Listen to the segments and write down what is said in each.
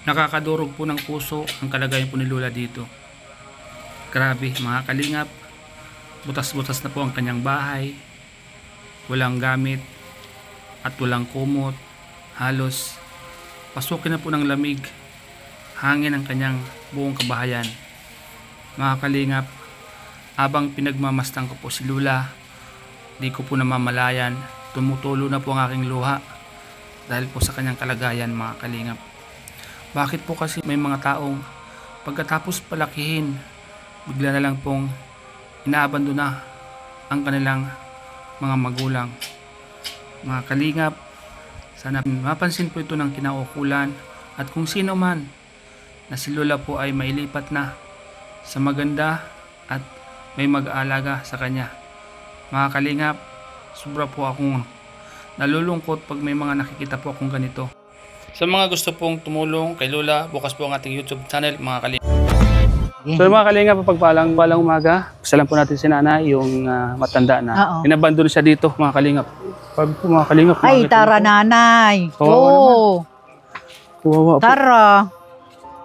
Nakakadurog po ng puso ang kalagayan po ni Lola dito. Grabe mga kalingap, butas-butas na po ang kanyang bahay, walang gamit at walang kumot, halos pasukin na po ng lamig, hangin ang kanyang buong kabahayan. Mga kalingap, habang pinagmamastan ko po si Lola, di ko po namamalayan, tumutulo na po ang aking luha dahil po sa kanyang kalagayan mga kalingap. Bakit po kasi may mga taong pagkatapos palakihin, bigla na lang pong inaabandona ang kanilang mga magulang. Mga kalingap, sana mapansin po ito ng kinaukulan at kung sino man na si Lola po ay mailipat na sa maganda at may mag-aalaga sa kanya. Mga kalingap, sobra po akong nalulungkot pag may mga nakikita po akong ganito. Sa mga gusto pong tumulong kay Lola, bukas po ang ating YouTube channel mga kalingap. So mga kalingap, pagpalang umaga, pasalam po natin si nanay, yung matanda na. Inabandon siya dito mga kalingap. Pag po mga kalingap, ay tara dito, nanay. Oo. Kawawa po. Tara.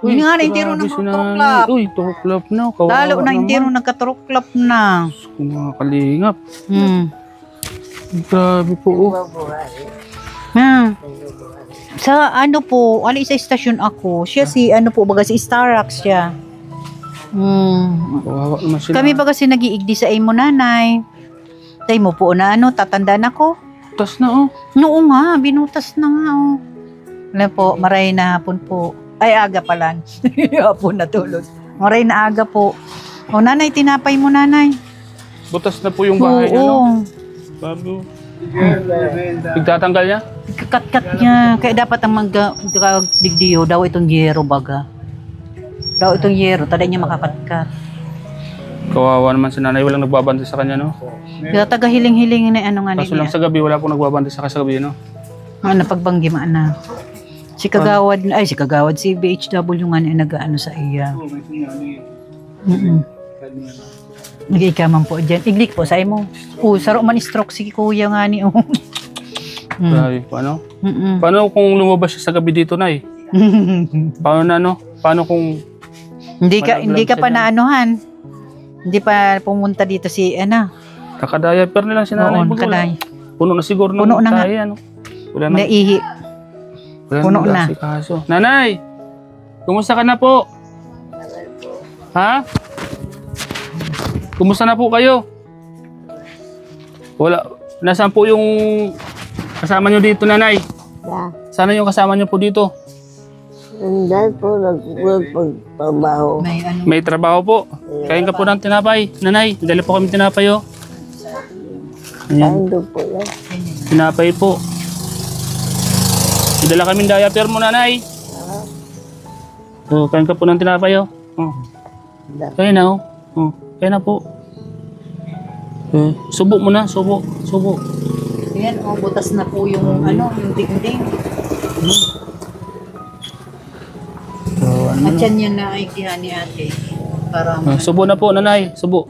Hindi nga na intiro ng turuklap. Uy, turuklap na. Kawawa lalo na intiro nagkaturuklap na. Mga kalingap. Hmm. Grabe po. Sa ano po, ali sa istasyon ako. Siya si ano po, baga si Starbucks siya. Kawawa naman sila. Kami baga si nag-iigdi sa imo nanay. Tay mo po na ano, tatanda na ko. Butas na oh. Oo nga, binutas na nga oh. Wala po, maray na hapon po. Ay, aga pa lang. Hapon na tulog. Maray na aga po. O nanay, tinapay mo nanay. Butas na po yung bahay niya, no? Bago. Nagtatanggal niya? Kakat-kat niya. Kaya dapat ang magdigdiyo daw itong yero baga. Daw itong yero, tada niya makakat-kat. Kawawa naman si nanay, walang nagbabantay sa kanya, no? Kaya taga hiling-hiling na ano nga niya. Kaso lang sa gabi, wala pong nagbabantay sa gabi, no? Ano, pagbanggi na. Si Kagawad, si BHW nga niya nag-ano sa iya. Nag-ika man po dyan. Iglik po sa imo. Saro man stroke si kuya nga ni. Grabe po, ano? Paano kung lumabas siya sa gabi dito, nay? Paano na, no? Paano kung... Hindi ka pa naanuhan. Hindi pa pumunta dito si, ano? Nakadiaper na lang si nanay. Oo, nakaday. Puno na siguro. Puno na nga. Ano? Wala na. Naihi. Puno na. Nanay! Kumusta ka na po? Ha? Kumusta na po kayo? Wala. Nasaan po yung kasama nyo dito, nanay? Sana yung kasama nyo po dito? Dahil po nagpagtrabaho. May trabaho po. Kain ka po ng tinapay. Nanay, dali po kami tinapay, oh. Kain doon po yan. Tinapay po. Idala kaming diaper mo, nanay. So, kain ka po ng tinapay, oh. Kain na, oh. Kain na po. Subo mo na, subo. Ayan, butas na po yung ano, yung dingding. So, ano? At yan na aikihan ni ate. Para Subo na po, nanay. Subo.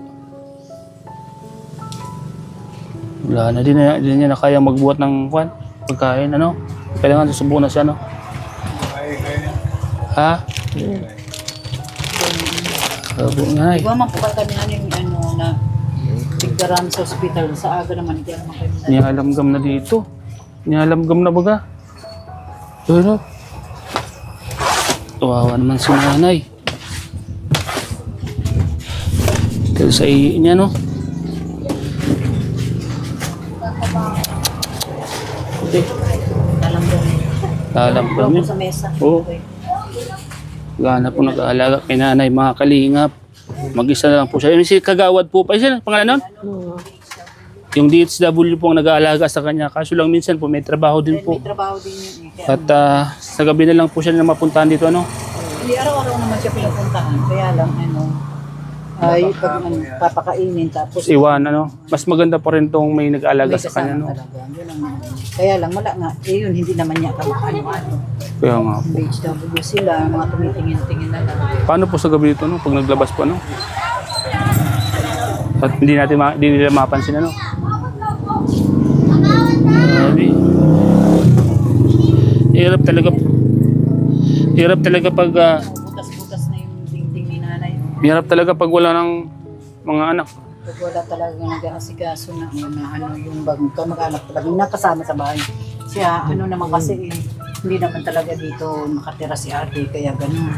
Wala na din niya na kaya magbuhat ng pagkain, ano? Kailangan susubo na siya, no? Ha? Subo, nanay. Iba man po kami yung ano na tigdaran sa ospital. Sa aga naman, hindi naman kayo na. Nihalamgam na dito. Nihalamgam na baga. Pero, tuwawa naman si nanay. Dahil sa iyo niya, no? Okay. Lalamgam niya. Sa mesa. Oo. Gana po nag-aalaga kay nanay, mga kalingap. Mag-isa na lang po siya. Yung si Kagawad po pa. Isa pangalan nun? Yung DHW po ang nag-aalaga sa kanya. Kaso lang minsan po may trabaho din po. May trabaho din yun. At sa gabi na lang po siya na mapuntahan dito, ano? Hindi araw-araw naman siya pinupuntahan. Kaya lang, ano, ay pag papakainin tapos Iwan, ano? Mas maganda pa rin tong may nag-aalaga sa kanya, no? Yun ang, kaya lang, wala nga. Yun, hindi naman niya ano-ano. Kaya nga po. BHW sila, mga tumitingin-tingin na lang. Paano po sa gabi ito, no? Pag naglabas po, ano? At hindi nila mapansin, ano? Hirap talaga po. Hirap talaga pag Butas-butas na yung dingding ni nanay. hirap talaga pag wala ng mga anak. Pag wala talaga nag-aasikaso na ano yung bagong kamag-anak talaga nakasama sa bahay. Siya ano naman kasi hindi naman talaga dito nakatira si ate kaya ganun.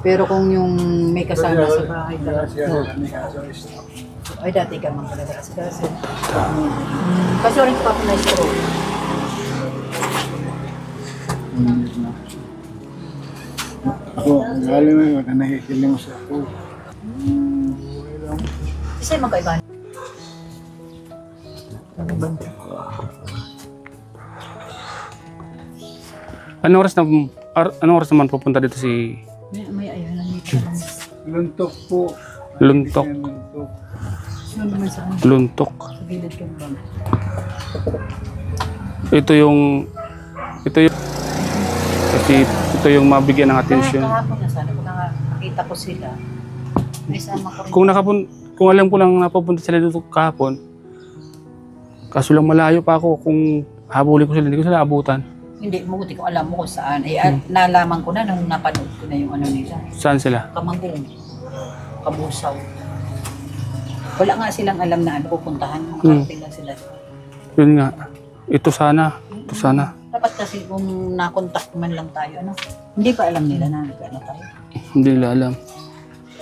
Pero kung yung may kasama sa bahay talaga. Ay dati ka man talaga asikaso. Kasi rin pa ako na-stroke. Ako, alam mo yun, nakikiling sa ako. Isa yung magkaiba. Anong oras naman pupunta dito si May ayun na dito. Luntok po. Luntok? Luntok. Sino naman sa ano? Luntok. Sa gilid ko ba? Ito yung mabigyan ng atensyon. Kahapon na sana kung nakita ko sila. May sama ko rin. Kung alam ko lang napupunta sila dito kahapon, kaso lang malayo pa ako kung habulin ko sila, hindi ko sila abutan. Hindi, mabuti ko alam mo kung saan. Eh, nalaman ko na nung napanood ko na yung ano nila. Saan sila? Kamanggung. Kabusaw. Wala nga silang alam na ano pupuntahan. Makarating lang sila. Yun nga. Ito sana. Dapat kasi kung nakontak man lang tayo, ano? Hindi pa alam nila na nag-ano tayo. Hindi nila alam.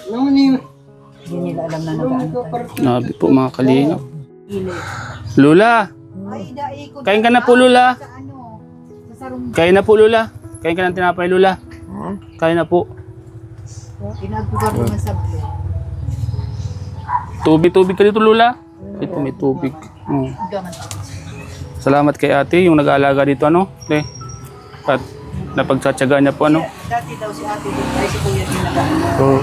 Hindi nila alam na nag-ano tayo. Nabi po mga kalingap. Ile. Lula! Ay, daikot. Kain ka na po, Lula. Sa ano? Sa sarong. Kain na po, Lula. Kain ka ng tinapay, Lula. Ha? Kain na po. Ginagawa ko ng sablo. Tubig ka dito, Lula. Ito may tubig. Oh. Gaman ako. Salamat kay ate, yung nag-aalaga dito, ano? At napagsatsaga niya po, ano? Dati daw si ate dito ay si kuya din nag-ano. Oo.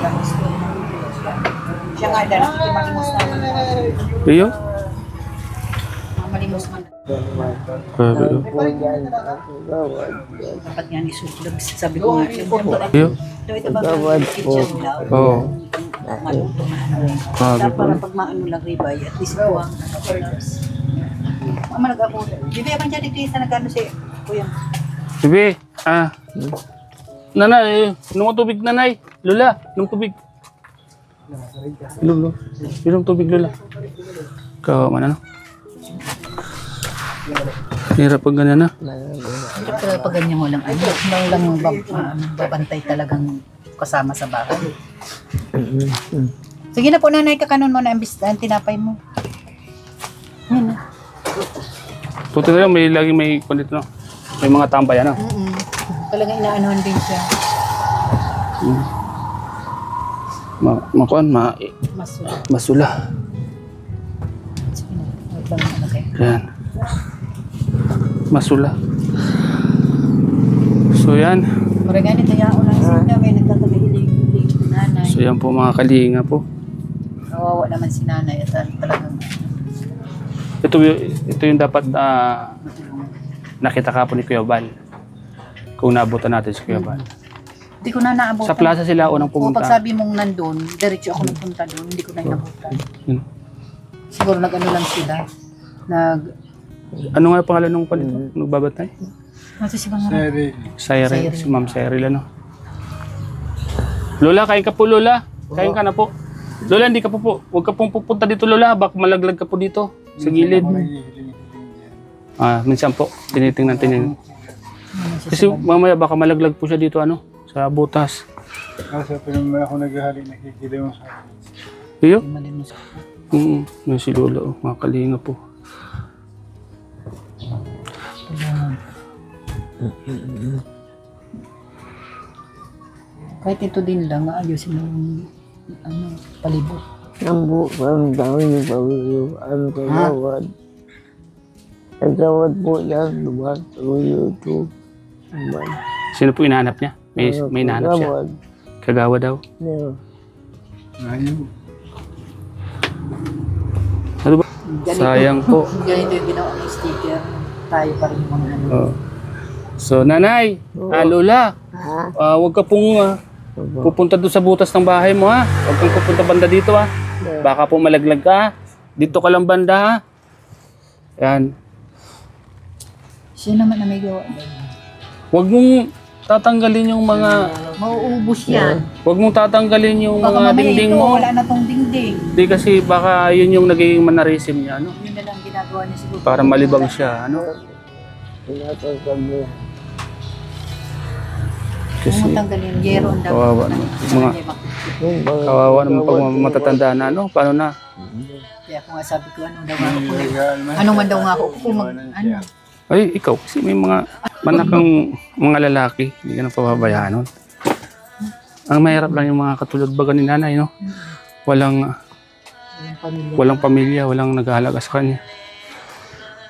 Siya nga dahil malimos naman. Iyo? Malimos man. Grabe. Dapat nga isuplog. Sabi ko nga, yung porto na. Iyo? Daw ito ba ang kitchen daw? Oo. Maluto na ano. Grabe Dapat po. para pag maano lang ribay, at least po ang Mama nag-ako. Bibi, abang dyan dito nag-ano si kuya. Bibi, nanay, inom mo tubig, nanay. Lula, inom tubig. Inom tubig, Lula. Ikaw, man, ano? Hirap pag ganyan, na. Hirap talaga pag ganyan walang ano. Walang babantay talagang kasama sa bahay. Sige na po nanay, kakanon mo na ang tinapay mo. Yan na. Puti na lang, may kundito, no? May mga tambay, ano? Talagang inaanohan din siya. Masula. Sige na. Wait lang ano kayo. Yan. Masula. So yan. Maragani tayo ako lang sila. May nagkakabihilig nanay. So yan po mga kalinga po. Kawawa naman si nanay. At talagang Ito yung dapat nakita ka po ni Kuya Val. Kung naabutan natin si Kuya Val. hindi ko na naabutan. Sa plaza sila unang Kung pumunta. pag sabi mong nandun, diretso ako nagpunta doon. Hindi ko na inabutan. Yun. Siguro nag-ano lang sila. Ano nga pangalan ng palito? Nagbabatay? Ano si Bang Sari. Cyril. Si Ma'am Cyril, ano? Lola, kain ka po, Lola. Kain ka na po. Lola, hindi ka po. Huwag ka pong pupunta dito, Lola. Baka malaglag ka po dito. Sa gilid. Minsan po. Tinitingnan. Kasi mamaya baka malaglag po siya dito, ano? Sa butas. Kasi pinag ako naghahali, nakikiling sa akin. Iyo? Malimos. May si Lola, oh. Mga kalinga po. Kahit ito din lang, ayusin mo yung palibot. Ang bukang daw yung pagkakas, ano kagawad. Kagawad po yan, lumat o YouTube. Sino po inahanap niya? May inahanap siya. Kagawa daw. Yeah. Ayaw. Ano ba? Sayang po. Ganito yung ginawa ng sticker. Tayo pa rin yung mga ano. Oh. So, nanay, Lola, Ha? huwag ka pong pupunta doon sa butas ng bahay mo, ha? Huwag kang pupunta banda dito, ha? Baka po malaglag ka, ha? Dito ka lang banda, ha? Yan. Siya naman na may gawa. Huwag mong tatanggalin yung mga... Mauubos yan. Huwag mong tatanggalin yung Baka mga mamaya dingding ito, mo. wala na tong dingding. Hindi kasi baka yun yung nagiging mannerism niya, ano? Yun na lang ginagawa niya siguro. Para malibang siya, ano? Tinatanggal mo. Kasi Kung tanggalin, yero ang dapat. kawawa naman. Mga Yung mga kawawa naman pag matatanda na, ano? Paano na? Kaya kung nga sabi ko, ano daw ako. Ano man daw nga ako. Kung ano. Ay, ikaw, kasi may mga manakang mga lalaki, hindi ka na pababayaan nun. Ang mahirap lang yung mga katulad baga ni nanay, no? Walang Yung pamilya. walang pamilya, walang nag-aalaga sa kanya.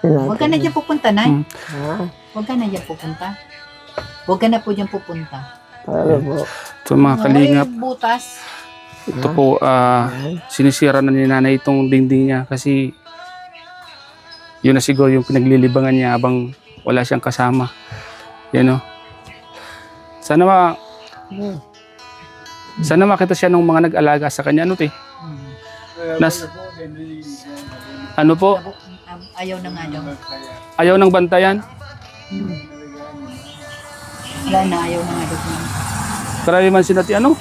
Huwag ka na dyan pupunta, Nay. Ha? Huwag ka na dyan pupunta. Huwag ka na po dyan pupunta. Para po. So mga kalingap, Ay, butas. ito po, sinisira na ni nanay itong dingding niya kasi yun na siguro yung pinaglilibangan niya habang wala siyang kasama. Yan, no? Sana makita siya ng mga nag-alaga sa kanya, ano, te? Ano po? Ayaw na nga daw. Ayaw ng bantayan? Wala na, ayaw na nga daw. Grabe man sila, te, ano?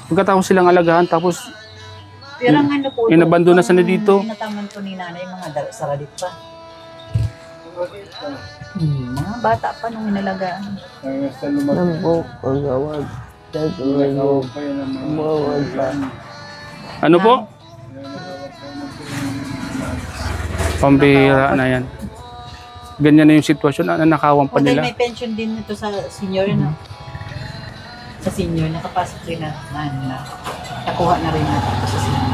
Pagkatapos silang alagahan, tapos Pero ang ano po, inabando na sana dito. Inataman po ni nanay mga saradit pa. Mga bata pa nung inalagaan. Yan po. Pagawad. Tatuloy mo. Umawad pa. Ano po? Pambihira na yan. Ganyan na yung sitwasyon, nanakawan pa O dahil nila. may pension din ito sa senior, no? Sa senior, nakapasok rin na, nakuha na rin natin ito sa senior.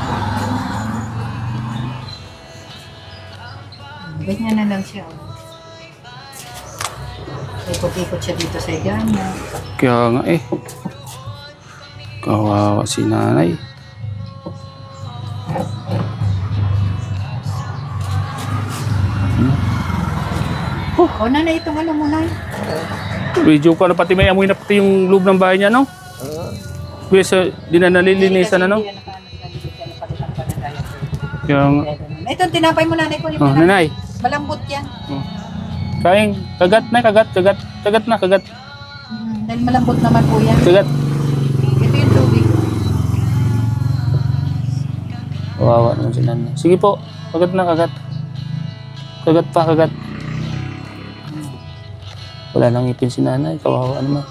Ganyan na lang siya. Oh. Ikot-ikot siya dito sa igana. Kaya nga eh. Kawawa si nanay. O nanay, itong ano mo, Nay? Video ko na pati may amoy na pati yung loob ng bahay niya, no? Kasi di na nalilinisan, ano? Kaya nga. Ito, tinapay mo, nanay ko. Oh, nanay. Malambot yan. Kain. Kagat na, kagat. Kagat na, kagat. Dahil malambot naman po yan. Kagat. Ito yung tubig. Kawawa naman si nanay. Sige po. Kagat na, kagat. Kagat pa, kagat. Wala nang ngipin si nanay. Kawawa naman.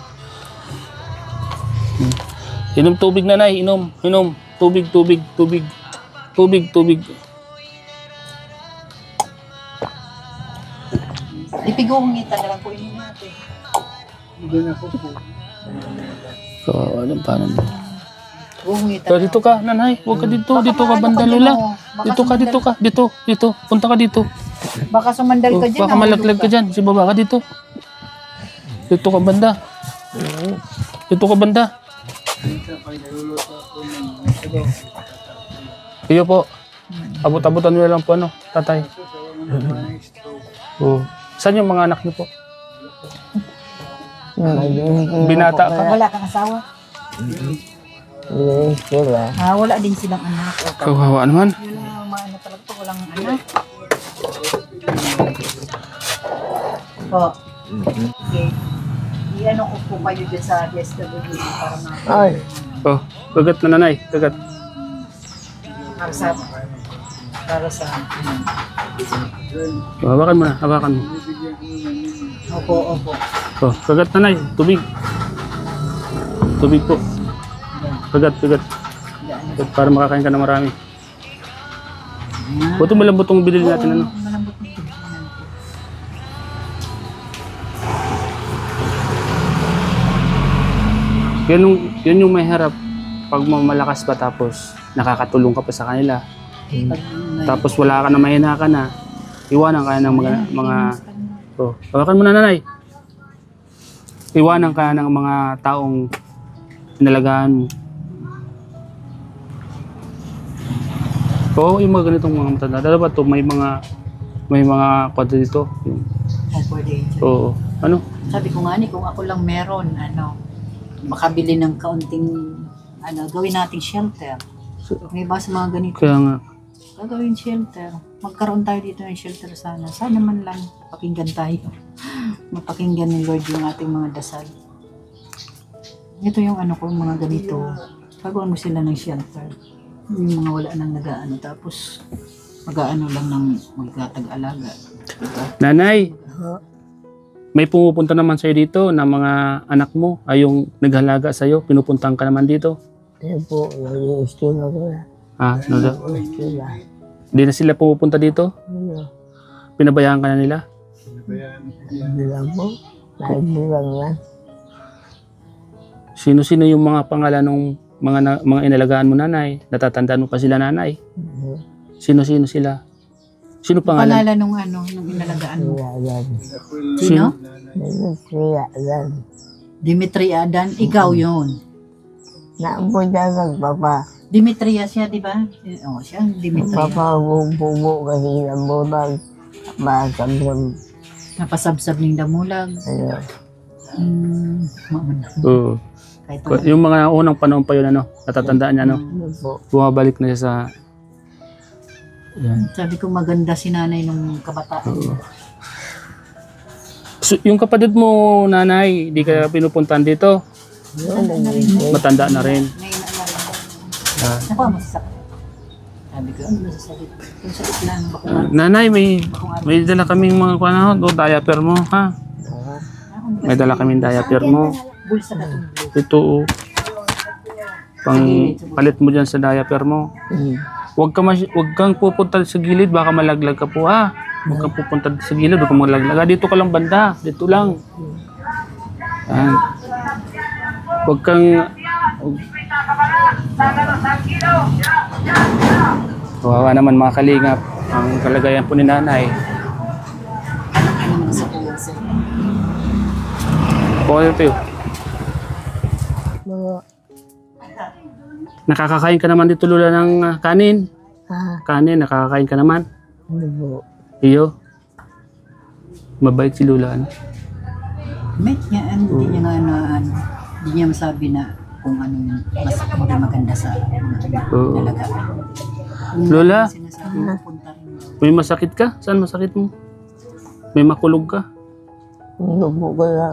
Inom tubig, nanay. Inom. Tubig. Ipigungita na lang po yun natin. Kawawa naman. Paano mo? Gungita Kaya dito ka, nanay. Huwag ka dito. Dito ka, banda lola. Dito ka. Dito. Punta ka dito. Baka sumandal Oh, ka dyan. baka malaglag ka dyan. Si baba ka dito. Dito ka banda. Iyo po. Abot-abotan nyo lang po, ano, tatay. Oh. Saan yung mga anak niyo po? Binata ka? Wala kang asawa? Sila. Wala din silang anak. Kawawa naman. Yun ang mga ano talaga po, walang anak. Po. Okay. I-ano ko po kayo dyan sa DSWD para Ay. Oh, kagat na nanay. Kagat. para sa Oh, hawakan mo na. Hawakan mo. Opo. Oh, kagat nanay. Tubig. Tubig po. Kagat. Kagat para makakain ka na marami. Buto malambot itong bilhin natin, ano? Malambot na ito. Yan yung may harap pag malakas pa tapos nakakatulong ka pa sa kanila. Tapos wala ka na, mahina ka na, iwanan ka ng mga oh, hawakan mo na nanay. Iwanan ka ng mga taong inalagaan mo. Oo, yung mga ganitong mga matanda. Dapat to may mga kwadro dito. Pwede. Oo. Ano? Sabi ko nga ni, kung ako lang meron, makabili ng kaunting, gawin nating shelter. May ba sa mga ganito? Kaya nga. Gagawin shelter. Magkaroon tayo dito ng shelter sana. Sana man lang pakinggan tayo. Mapakinggan ni Lord yung ating mga dasal. Ito yung ano ko, mga ganito. Gagawin mo sila ng shelter. Yung mga wala nang nag-aano. Tapos mag-aano lang ng magkatag-alaga. Diba? Nanay, Ha? may pumupunta naman sa'yo dito na mga anak mo ay yung naghalaga sa'yo. Pinupuntahan ka naman dito. Yan po, nag-i-gusto na ko na. Ah, no, Gusto na. Hindi na sila pumupunta dito? Ano? Pinabayaan ka na nila? Hindi lang po. Lagi lang yan. Sino-sino yung mga pangalan ng mga inalagaan mo, nanay? Natatandaan mo pa sila, nanay? Sino-sino sila? Sino pangalan? Pangalan nung ano, nung inalagaan mo. Kaya yan. Sino? Kaya yan. Dimitri Adan, ikaw yon. Naampo dyan nagpapa. Dimitria siya, di ba? Oo, siya ang Dimitria. Papabubo kasi ng bulag. Masabon. Napasabsab ng damulag. Ano? Maman. Oo. Kahit wala. Yung mga unang panahon pa yun, ano? Natatandaan niya, ano? Ano po? Bumabalik na siya sa... Yan. Sabi ko maganda si nanay nung kabataan. So, yung kapatid mo, nanay, di ka pinupuntahan dito? Matanda na rin. Ngayon na rin. Ah. Nakuha mo sa sakit. Sabi ko, ano masasakit? Yung sakit lang. Nanay, may dala kaming mga panahon. O, diaper mo, ha? May dala kaming diaper mo. Bulsa na itong blue. Ito, oh. Pang palit mo dyan sa diaper mo. Huwag kang pupunta sa gilid, baka malaglag ka po, ha? Huwag kang pupunta sa gilid, huwag kang malaglag. Dito ka lang banda, dito lang. Yan. Huwag kang... Kawawa naman mga kalingap. Ang kalagayan po ni nanay. Ano naman sa kuya sir? Okay, tayo. Mga, Nakakakain ka naman dito, Lola, ng kanin. Kanin, nakakakain ka naman. ano po? Iyo. Mabait si Lola. Ano? Met nga, hindi niya nga ano, hindi niya masabi na kung ano yung mas hindi maganda sa Oo. talaga. Lola? Sinasabi mo, punta rin. May masakit ka? Saan masakit mo? May makulog ka? Ano po kaya?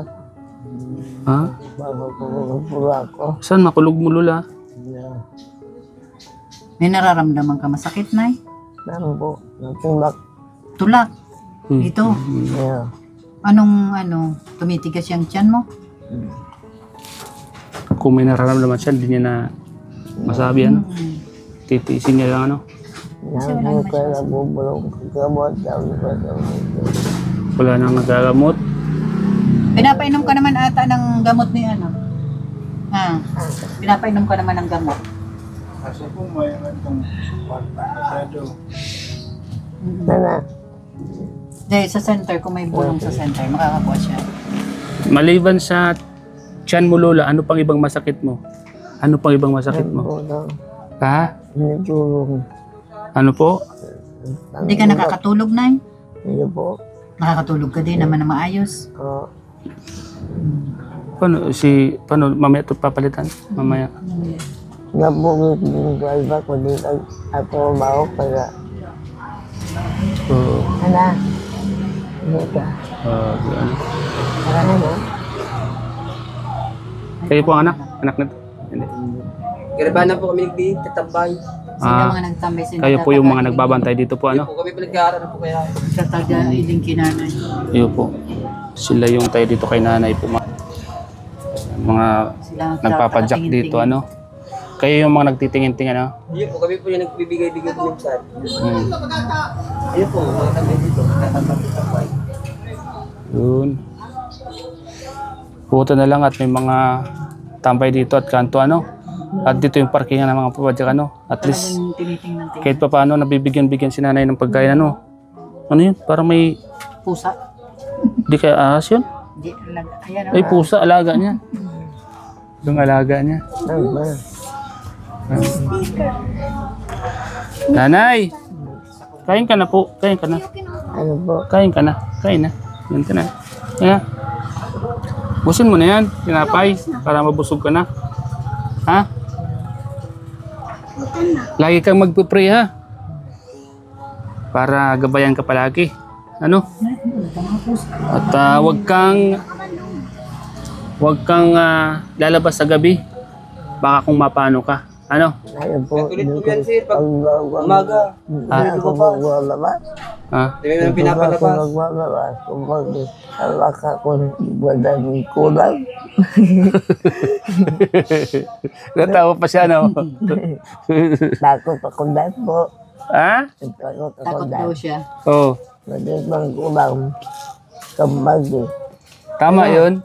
Ha? Mapapapapuro ako. Saan makulog mo, Lola? May nararamdaman ka masakit, Nay? Ano po? Natulak. Tulak. Hmm. Dito. Yeah. Anong tumitigas yung tiyan mo? Kung may nararamdaman siya, hindi niya na masabi, ano? Titiisin niya lang, ano? Nabu ka nabubulong kagamot. Wala nang nagagamot. Pinapainom ka naman ata ng gamot ni ano? Ha? Pinapainom ka naman ng gamot. Kasi po may itong masyado. Nana. Dahil sa center, kung may bulong sa center, makakakuha siya. Maliban sa tiyan mo, Lola, ano pang ibang masakit mo? Ano pang ibang masakit mo? Ha? Natulong. Ano po? Hindi ka nakakatulog, Nay? Ano po? Nakakatulog ka din naman na maayos. Paano? Mamaya ito papalitan? Mamaya. Nabungit din ko iba ko din ako maok kaya. Oo. Ana. Ano ka? Ano? Ano? Kayo po ang anak? Anak nito? Hindi. Garabahan po kami nagtitabay. Sila mga nagtambay sila. Kayo po yung mga nagbabantay dito po, ano? Po kami pinag-aaral po kaya. Tataga iling kinanay. Iyo po. Sila yung tayo dito kay nanay po. Mga Sila ang nagpapadyak dito, ano? Kayo yung mga nagtitingin-tingin, ano? Yun po kami po yung nagbibigay-bigay po yung saan. Hmm. Ayun po, mga tambay dito. Tatambay. Yun. Buto na lang at may mga tambay dito at kanto, ano? At dito yung parkingan ng mga papadyak, ano? At least, Talagang tinitingnan tingnan. kahit pa paano, nabibigyan-bigyan si nanay ng pagkain, ano? Ano yun? Parang may... Pusa. Di kaya ahas yun? Di, ayan Ay, pusa, alaga niya. Yung alaga niya. Ano? Nanay! Kain ka na po. Kain ka na. Ano po? Kain ka na. Kain na. Yan ka na. Yan. Busin mo na yan. Tinapay. Para mabusog ka na. Ha? Lagi kang magpipray, ha? para gabayan ka palagi. Ano? At wag kang lalabas sa gabi. Baka kung mapano ka. Ano? Ayun po. Tulit po yan, sir. Pag umaga. Ako maglalabas. Ha? Hindi mo pinapalabas. Ako maglalabas. Kapag alak ako, madaming kulang. Natawa pa siya, no? Takot ako dahil po. Ha? Takot ako Takot daw dahil. siya. Oo. Madaming kulang. Kapag Tama yun.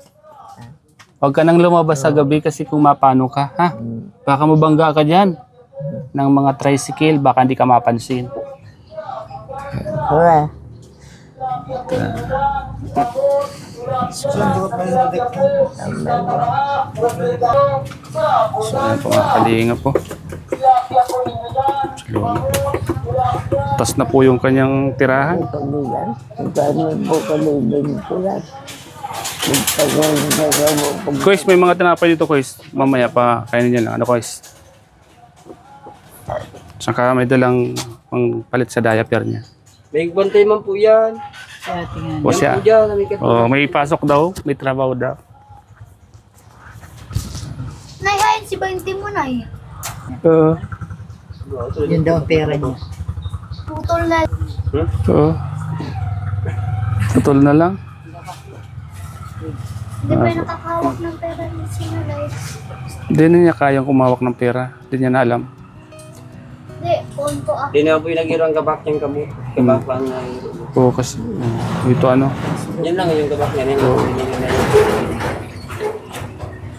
Huwag ka nang lumabas sa gabi kasi kung mapano ka, ha? Baka mabangga ka dyan ng mga tricycle, baka hindi ka mapansin. wala. So, yan po mga kalinga po. Tas na po yung kanyang tirahan. Kabilan. Kami po kabilan ko yan. Kuys, may mga tinapay dito, Kuys. Mamaya pa, kainin niya lang. Ano, Kuys? Saka may dalang pang palit sa diaper niya. May bantay man po yan. Kaya tingnan. O siya. Yan po dyan, namikat. Oh, may pasok daw, may trabaho daw. Naihain si Bainti mo na eh. Oo. Yun daw ang pera niya. Putol na. Oo. Putol na lang. Hindi pa yung nakakahawak ng pera ni Sinulay. Hindi na niya kayang kumawak ng pera. Hindi niya na alam. Hindi, konto ah. Hindi naman po yung nagiro ang gabak niyang gabak pa ang Oo, kasi ito ano. yan lang yung gabak niya.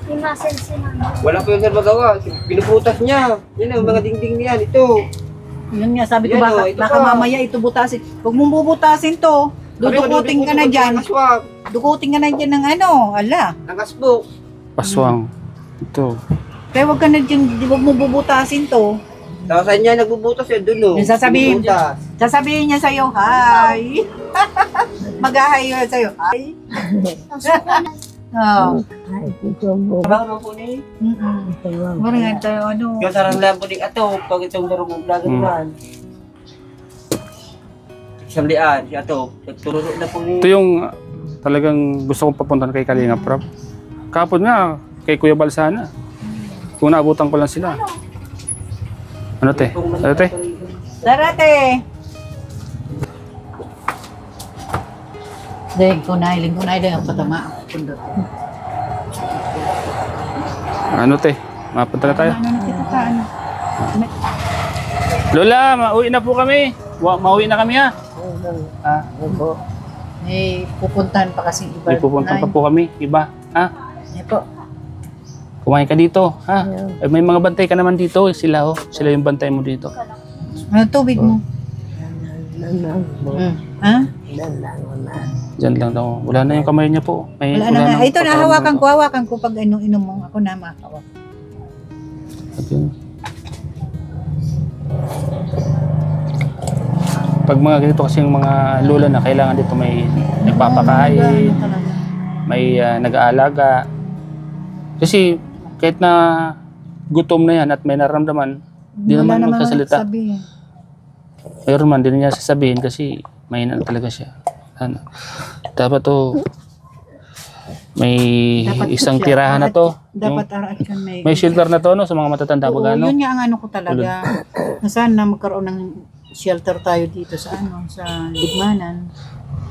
May masense na. Wala po yung sir magawa. Pinuputas niya. Yan ang mga dingding niyan. Ito. Yun nga, sabi ko Yan, baka, oh, ito baka pa. mamaya ito butasin. Huwag mong bubutasin to. Dudukutin ka na dyan. Aswang. Dukutin ka na dyan ng ano. Ala. Ang asbok. Paswang. Ito. Kaya huwag ka na dyan, huwag mo bubutasin to. Tapos saan niya nagbubutas yan doon. Yung sasabihin. Pinuputas. Sasabihin niya sa'yo, hi. Mag-hi yun sa'yo, hi. Ang suko na. Oh. Ay, ito po. Trabaho naman po ni. Parang nga tayo, ano. Yung sarang lang po din ato. Pag itong darong vlogger naman. Isang lian. Si ato. Nagtururo na po ni. Ito yung talagang gusto kong papuntahan kay Kalinga Prab. Kapon nga, kay Kuya Balsana. Kung naabutan ko lang sila. Ano te? Ano te? Darate. Dahil kunay ang patama. Pundot. Ano te? Mapunta na tayo. Ano na kita ka, ano. Lola, mauwi na po kami. Mauwi na kami ha. Ah, May pupuntahan pa kasi iba. may pupunta pa po kami. Iba. Ha? Ay po. Kumain ka dito. Ha? Eh, may mga bantay ka naman dito. Sila ho. Sila yung bantay mo dito. Ano tubig mo? Ha? Diyan lang daw. Wala na yung kamay niya po. Wala na nga. Ito na, hawakan ko pag inom mo. Ako na makahawak. Pag mga ganito kasi yung mga lola na kailangan dito may nagpapakain, may nag-aalaga. Kasi kahit na gutom na yan at may nararamdaman, di naman magsasalita. Pero man, di niya sasabihin kasi may na talaga siya. Ano, dapat to may isang tirahan na to. Dapat araat ka may... May shelter na to no, sa mga matatanda Oo, pag ano. yun nga ang ano ko talaga. Na sana magkaroon ng shelter tayo dito sa ano, sa Ligmanan.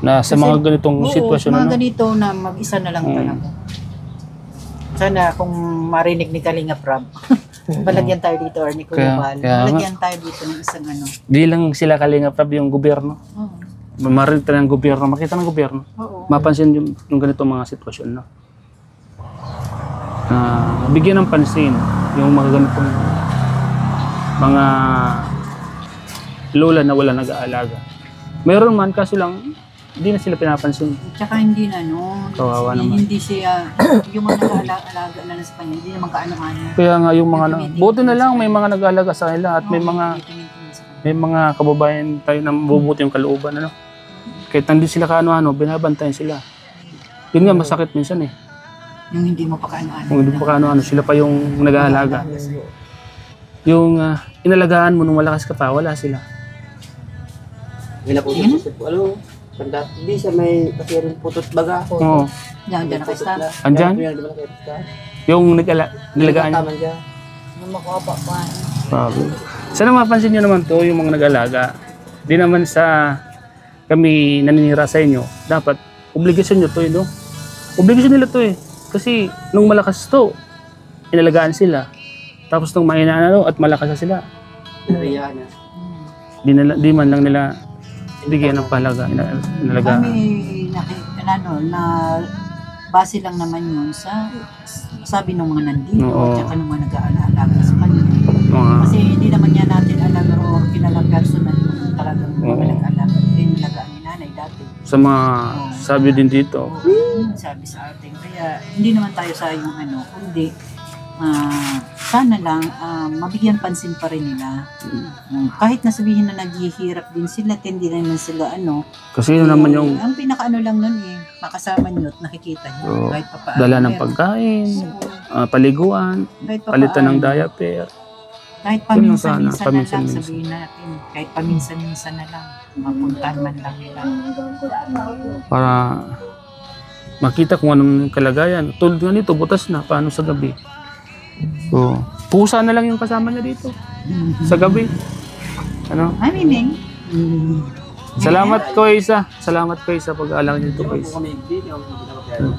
Na sa Kasi- mga ganitong Oo, sitwasyon sa mga ano. ganito na mag-isa na lang talaga. Sana kung marinig ni Kalinga Prab, palagyan tayo dito or ni Kuya Bal. kaya nga. Palagyan tayo dito ng isang ano. Di lang sila Kalinga Prab yung gobyerno. Oo. Marinig tayo ng gobyerno, makita ng gobyerno. Oo. Mapansin yung ganitong mga sitwasyon, no? Bigyan ng pansin yung mga ganitong mga lola na wala nag-aalaga. Mayroon man, kaso lang, hindi na sila pinapansin. Tsaka hindi na, no? Kawawa naman. Hindi siya, yung mga nag-aalaga na sa kanya, hindi naman kaano-ano. Kaya nga yung mga, buti na lang may mga nag-aalaga sa kanila at may mga kababayan tayo na mabubuti yung kalooban, ano? Kahit hindi sila kaano-ano, binabantayan sila. Yun nga, masakit minsan eh. Yung hindi mo pa kaano-ano. Kung hindi pa kaano-ano, sila pa yung nag-aalaga. Yung inalagaan mo nung malakas ka pa, wala sila. May naputot po. Ano? Tanda. Hindi siya may kasi rin putot baga. Oo. Diyan nakastart. Andyan? Yung nilagaan niya. Taman siya. Makapa pa. Bago. Sana mapansin nyo naman to, yung mga nag-alaga. Di naman sa kami naninira sa inyo, dapat obligasyon nyo to, no? Obligasyon nila to eh. Kasi nung malakas to, inalagaan sila. Tapos nung mahina na at malakas na sila, Nariyan niya. di man lang nila bigyan ng pahalaga, inalagaan. Kami na base lang naman yun sa sabi ng mga nandito Oo. at saka ng mga nag-aalaga sa kanila. Mga, Kasi hindi naman niya natin alam or kilalang personal yung talagang mga Oo. nag-aalaga. Pinalagaan ni nanay dati. sa mga sabi din dito, Sabi sa atin. Kaya hindi naman tayo sa yung ano, kundi sana lang mabigyan pansin pa rin nila. Kahit nasabihin na naghihirap din sila, hindi naman sila ano. kasi yun naman yung Ang pinakaano lang nun makasama nyo at nakikita nyo. Oo. Kahit papaano. dala ng Pero, pagkain, paliguan, kahit palitan ng papaano. diaper. Kahit Yun lang sana, paminsan-minsan na lang paminsan-minsan. sabihin natin. Kahit paminsan-minsan na lang. Mapuntahan man lang nila. Para makita kung anong kalagayan. Tulad nga nito, butas na. Paano sa gabi? So, pusa na lang yung kasama niya dito. Sa gabi. Ano? Ay, Miming. Salamat ko isa. Salamat ko isa pag-aalang niyo ito Hindi guys. po kami hindi kami pinapakyayan.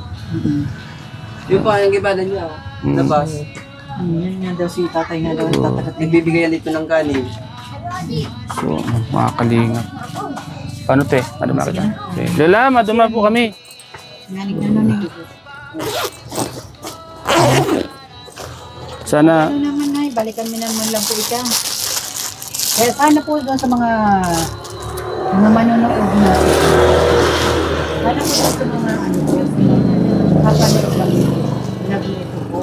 Yung pa yung gibada niya. Labas. Yun nga daw si tatay nga daw tatagat. Nagbibigayan dito ng kanin. So, mga kalingap. Paano te? Madama kita. Okay. Lola, madama po kami. Nganik na nun eh. Sana, Ano naman ay, balikan mo naman lang po ikaw. Kaya sana po doon sa mga manonood natin. Sana po doon sa mga kapanood lang nag-ito po.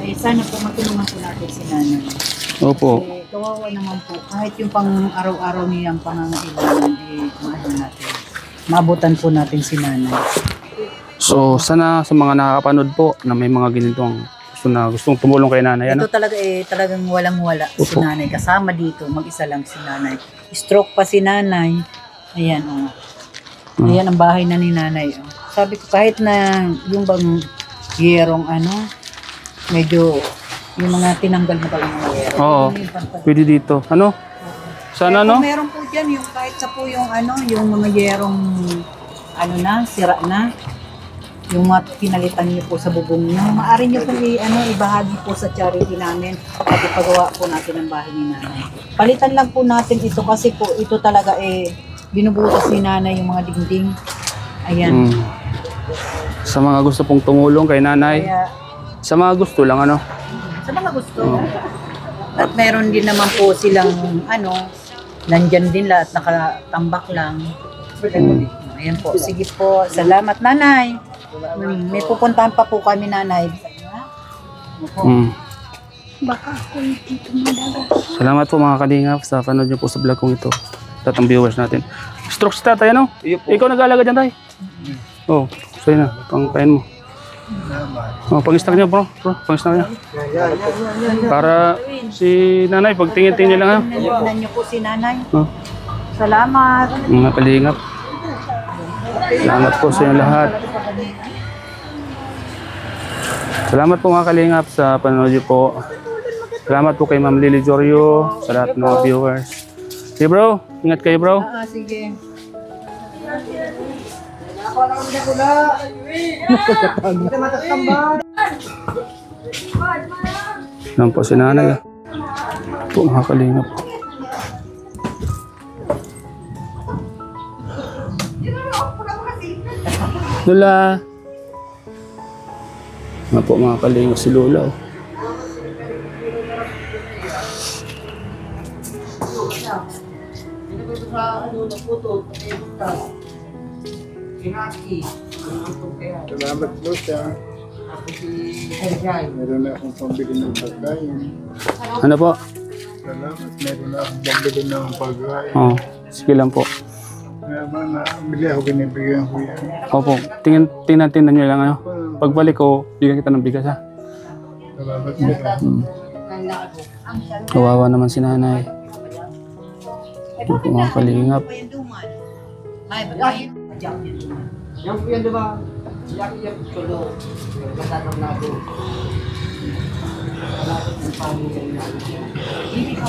Ay sana po matulungan po natin si nanay. opo. Kasi kawawa naman po. Kahit yung pang araw-araw niyang pangangailangan, maano natin. Maabutan po natin si nanay. So, sana sa mga nakakapanood po na may mga ganitong gustong tumulong kay nanay. Ano? Ito talaga talagang walang-wala si Opo. nanay. Kasama dito, mag-isa lang si nanay. Stroke pa si nanay. Ayan, Ayan ang bahay na ni nanay. Sabi ko, kahit na yung bang yerong medyo yung mga tinanggal na pala ng yero. Oo. Pwede dito. Ano? Sana no? Meron po dyan, yung kahit sa po yung yung mga yerong sira na. Yung mga pinalitan niyo po sa bubong niyo. Maaari niyo pong ibahagi po sa charity namin at ipagawa po natin ang bahay ni nanay. Palitan lang po natin ito kasi po ito talaga binubutas ni nanay yung mga dingding. Ayan. Sa mga gusto pong tumulong kay nanay, Kaya sa mga gusto lang ano. sa mga gusto. At meron din naman po silang nandyan din lahat nakatambak lang. Ayan po. Sige po. Salamat nanay. May pupuntahan pa po kami nanay. Baka ako dito madagal. Salamat po mga kalingap sa panood niyo po sa vlog kong ito. At ang viewers natin. Stroke si tatay ano? Ikaw nag-aalaga dyan tay? Oh, so yun na. Pangkain mo. Oh, pang-stack niyo bro. Pang-stack niyo. Para si nanay, pagtingin-tingin niyo lang ha. Tingnan niyo po si nanay. Oh, Salamat. mga kalingap. Salamat po sa inyo lahat. Salamat po mga kalingap sa panonood niyo po. Salamat po kay Ma'am Lily Jorio, sa lahat ng mga viewers. Okay bro, ingat kayo bro. Sige. Yan po si nanay. Po mga kalingap. Lola. Nga po mga kalingap si Lola. Oh. Salamat po siya. Meron na akong pambili ng pagkain. Ano po? Salamat, meron na akong pambili ng pagkain. Oh, sige lang po. Kaya ba na, bili ako binibigyan ko yan. Opo, tingnan nyo lang ano. Pagbalik ko, bigyan kita ng bigas ha. Salamat siya. Kawawa naman si nanay. Eh, Ito po mga kalingap. Ay, bagay. Jump yan duman. Yan po yan, di ba? Yak-yak solo. Katatang na po. Kalapit ng pamilya niya. Hindi ka